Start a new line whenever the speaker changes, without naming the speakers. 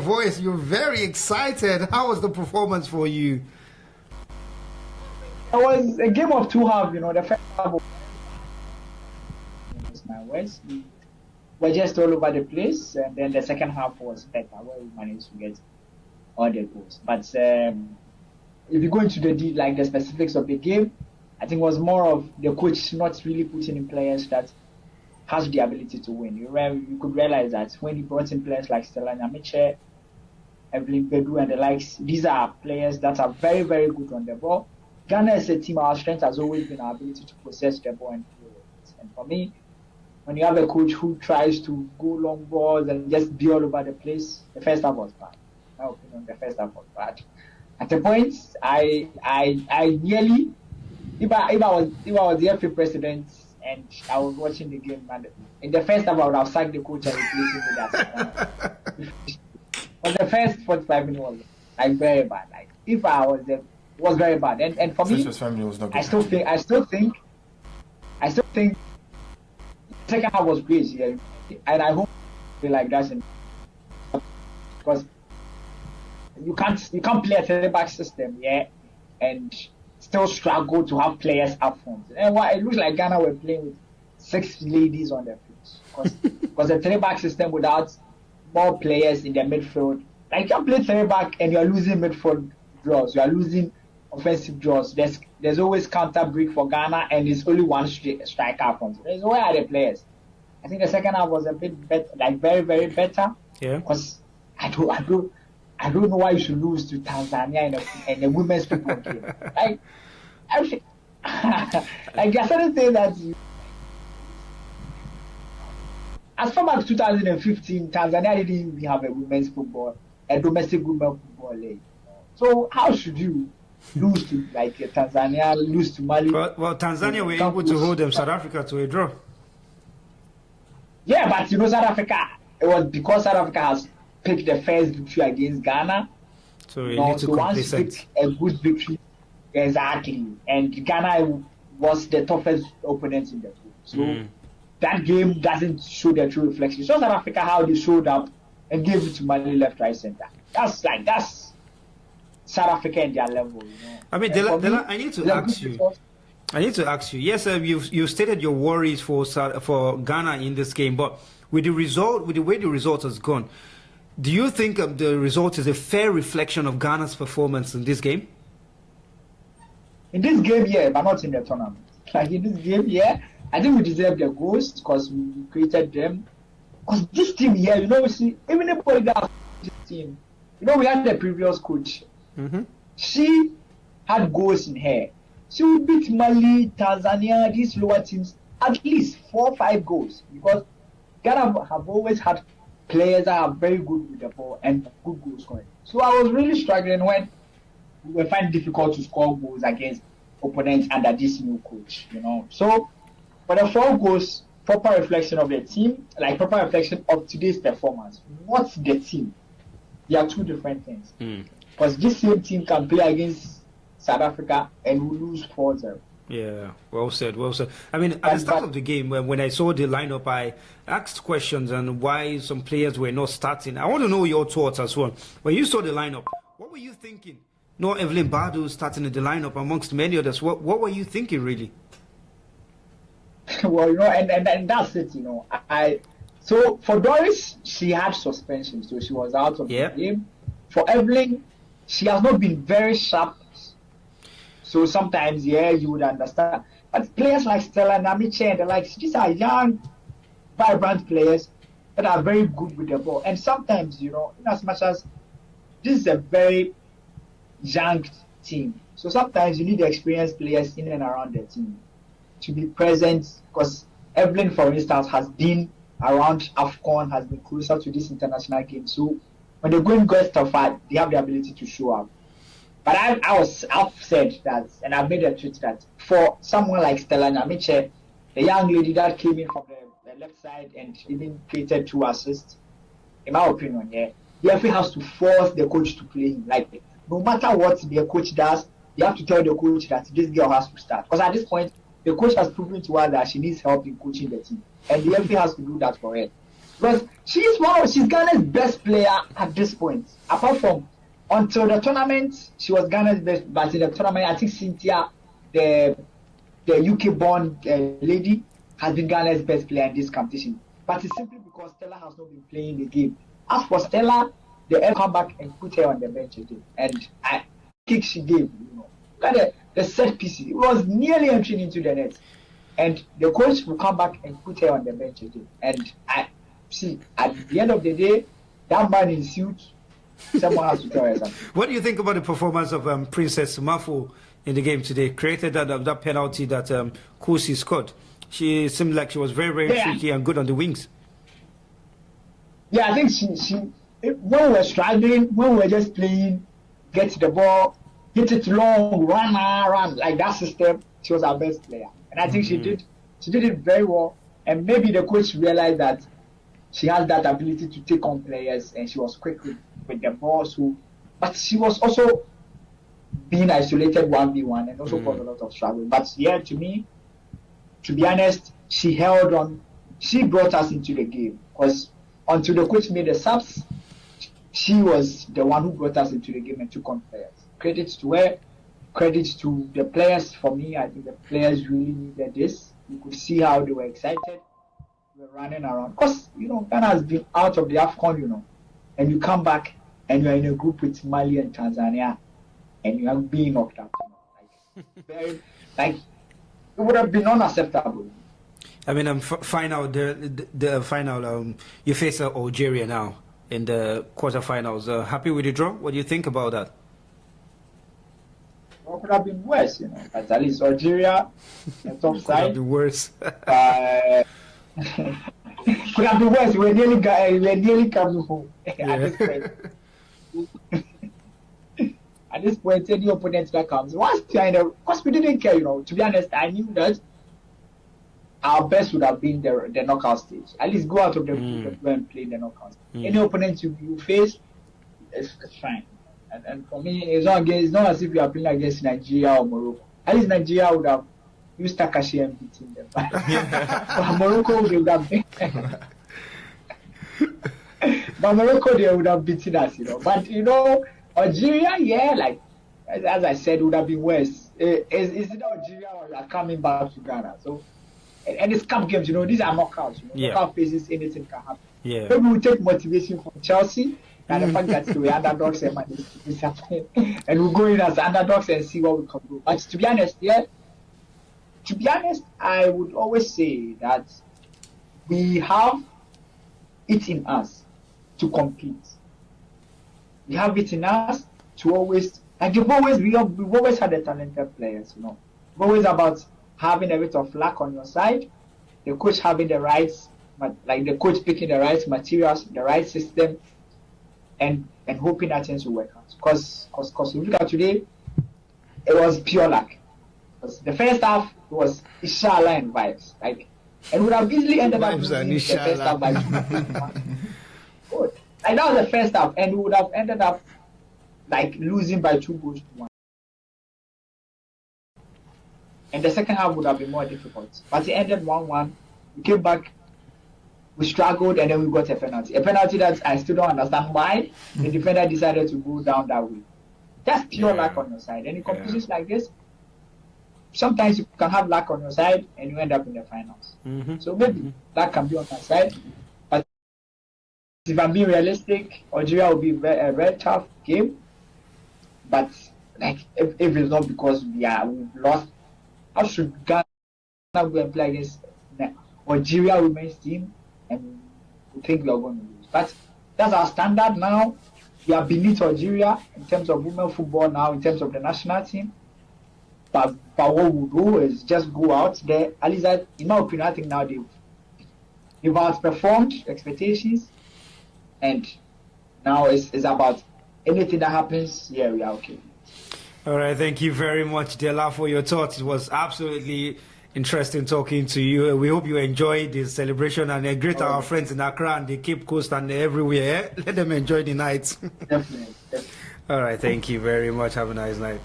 Voice, you're very excited. How was the performance for you?
It was a game of two halves, The first half was my words. We were just all over the place, and then the second half was better, where we managed to get all the goals. But if you go into the specifics of the game, I think it was more of the coach not really putting in players that has the ability to win. You could realize that when he brought in players like Stella Nyamiche, Evelyn Bedu, and the likes, these are players that are very, very good on the ball. Ghana as a team, our strength has always been our ability to possess the ball and play it. And for me, when you have a coach who tries to go long balls and just be all over the place, the first half was bad. In my opinion, the first half was bad. At the point, I nearly, if I was the FA president and I was watching the game, and in the first half I would have sacked the coach and replaced him with that. But the first 45 minutes was very bad. If I was there, it was very bad. And for me, I still think the second half was great, yeah. And I hope they like that, because you can't play a 3-back system, yeah, and still struggle to have players up front. And it looks like Ghana were playing with 6 ladies on the pitch, because a 3-back system without more players in the midfield, you can play 3-back and you're losing midfield draws, you are losing offensive draws. There's always counter break for Ghana, and there's only one striker up front. Where are the players? I think the second half was a bit better, very, very better.
Yeah.
Because I don't know why you should lose to Tanzania in a women's football game. There are certain things that as far as 2015, Tanzania didn't even have a domestic women's football league. So how should you lose to Tanzania, lose to Mali?
Well, Tanzania were able to hold South Africa to a draw.
Yeah, but South Africa, it was because South Africa has picked the first victory against Ghana.
So you need to
once you pick a good victory, exactly. And Ghana was the toughest opponent in the group. So that game doesn't show the true reflection. So South Africa, how they showed up and gave it to Mali left, right, center. That's South Africa and their level.
I mean, Dela, I need to ask you. Yes, you've stated your worries for Ghana in this game, but with the way the result has gone, do you think the result is a fair reflection of Ghana's performance in this game?
In this game, yeah, but not in the tournament. In this game, yeah, I think we deserve the goals because we created them. Because this team here, even if we got this team, we had the previous coach.
Mm-hmm.
She had goals in her. She would beat Mali, Tanzania, these lower teams, at least 4 or 5 goals. Because Ghana have always had players that are very good with the ball and good goal scoring. So I was really struggling when we find it difficult to score goals against opponents under this new coach, So for the 4 goals, proper reflection of the team, proper reflection of today's performance. What's the team? They are 2 different things. Because this same team can play against South Africa and we lose 4-0.
Yeah, well said. I mean, at the start of the game, when I saw the lineup, I asked questions on why some players were not starting. I want to know your thoughts as well. When you saw the lineup, what were you thinking? No, Evelyn Badu starting in the lineup amongst many others. What were you thinking, really?
Well, and that's it, So for Doris, she had suspension, so she was out of the game. For Evelyn, she has not been very sharp. So sometimes, you would understand. But players like Stella Nyamiche and the likes, these are young, vibrant players that are very good with the ball. And sometimes, in as much as this is a very young team, so sometimes you need experienced players in and around the team to be present. Because Evelyn, for instance, has been around Afcon, has been closer to this international game. So when the going gets tougher, they have the ability to show up. But I've said that, and I've made a tweet that for someone like Stella Nyamiche, the young lady that came in from the left side and even created 2 assists, in my opinion, the FA has to force the coach to play him. No matter what the coach does, you have to tell the coach that this girl has to start. Because at this point, the coach has proven to her that she needs help in coaching the team. And the FA has to do that for her. Because she's Ghana's best player at this point. Apart from until the tournament, she was Ghana's best. But in the tournament, I think Cynthia, the UK-born lady, has been Ghana's best player in this competition. But it's simply because Stella has not been playing the game. As for Stella, they ever come back and put her on the bench again. And I think she gave, look at the set pieces. It was nearly entering into the net. And the coach will come back and put her on the bench again. And I see, at the end of the day, that man in suit, someone has to tell her something.
What do you think about the performance of Princess Mafo in the game today? Created that penalty that Kosi scored. She seemed like she was very, very tricky and good on the wings.
Yeah, I think she when we were struggling, when we were just playing, get the ball, hit it long, run, like that system, she was our best player. And I think she did it very well. And maybe the coach realized that she has that ability to take on players, and she was quick with the ball. But she was also being isolated 1v1 and also caused a lot of struggle. But yeah, to me, to be honest, she held on. She brought us into the game because until the coach made the subs, she was the one who brought us into the game and took on players. Credit to her, credit to the players. For me, I think the players really needed this. You could see how they were excited. They were running around. Because, Ghana has been out of the Afcon, and you come back and you're in a group with Mali and Tanzania and you are being knocked out. It would have been unacceptable.
I mean, final the final. You face Algeria now in the quarterfinals. Happy with the draw? What do you think about that?
What could have been worse, But at least Algeria, the top side. Could
have been worse.
Could have been worse. We're nearly coming home at this point. At this point, any opponent that comes, once because we didn't care, To be honest, I knew that our best would have been the knockout stage. At least go out of the group and play the knockout stage. Any opponent you face, it's fine. And for me, it's not as if you are playing against Nigeria or Morocco. At least Nigeria would have used Takashi and beaten them. But Morocco, they would have but Morocco, they would have beaten us, But, Algeria, as I said, would have been worse. Is it Algeria or are coming back to Ghana? So, and it's cup games, these are knockouts. Knockout phases, anything can happen.
Yeah.
Maybe we'll take motivation from Chelsea and the fact that we're underdogs and we'll go in as underdogs and see what we can do. But to be honest, I would always say that we have it in us to compete. We have it in us to always, we've always had the talented players, It's always about having a bit of luck on your side, the coach having the rights, the coach picking the right materials, the right system, and hoping that things will work out. Because if you look at today, it was pure luck. Because the first half was Inshallah and vibes. And would have easily ended up losing the first half by 2-1. Good. That was the first half, and we would have ended up losing by 2-1. And the second half would have been more difficult. But it ended 1-1. We came back, we struggled, and then we got a penalty. A penalty that I still don't understand why the defender decided to go down that way. That's pure luck on your side. And in competitions like this, sometimes you can have luck on your side and you end up in the finals. So maybe that can be on my side. But if I'm being realistic, Algeria will be a very tough game. But if it's not because we've lost, how should Ghana go and play against Algeria women's team and we think we are going to lose? But that's our standard now. We are beneath Algeria in terms of women football now, in terms of the national team. But what we do is just go out there. At least, in my opinion, I think now they've outperformed expectations. And now it's about anything that happens, we are okay.
All right, thank you very much, Dela, for your thoughts. It was absolutely interesting talking to you. We hope you enjoyed this celebration and greet our friends in Accra and the Cape Coast and everywhere. Let them enjoy the night.
Definitely.
All right, thank you very much. Have a nice night.